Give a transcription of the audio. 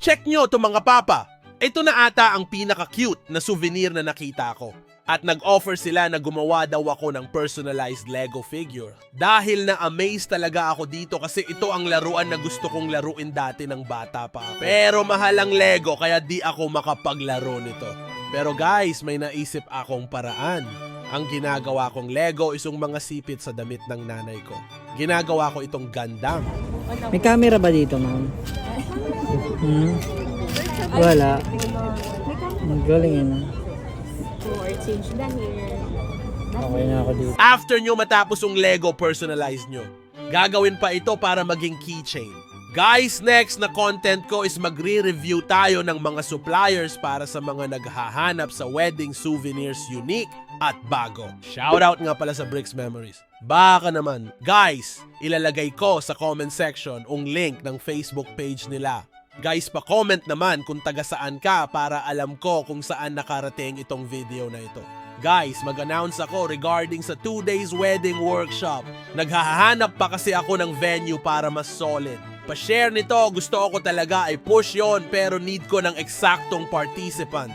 Check nyo to mga papa. Ito na ata ang pinaka-cute na souvenir na nakita ko. At nag-offer sila na gumawa daw ako ng personalized Lego figure. Dahil na-amaze talaga ako dito kasi ito ang laruan na gusto kong laruin dati ng bata pa ako. Pero mahal ang Lego kaya di ako makapaglaro nito. Pero guys, may naisip akong paraan. Ang ginagawa kong Lego is yung mga sipit sa damit ng nanay ko. Ginagawa ko itong Gundam. May camera ba dito, ma'am? Wala. Ang galing yun. Or change the hair. Okay na ako dito. After nyo matapos yung Lego personalize nyo, gagawin pa ito para maging keychain. Guys, next na content ko is magre-review tayo ng mga suppliers para sa mga naghahanap sa wedding souvenirs unique at bago. Shoutout nga pala sa Bricks Memories. Baka naman, guys, ilalagay ko sa comment section ang link ng Facebook page nila. Guys, pa-comment naman kung taga saan ka para alam ko kung saan nakarating itong video na ito. Guys, mag-announce ako regarding sa 2 days wedding workshop. Naghahanap pa kasi ako ng venue para mas solid. Pa-share nito, gusto ko talaga ay push yon pero need ko ng eksaktong participant.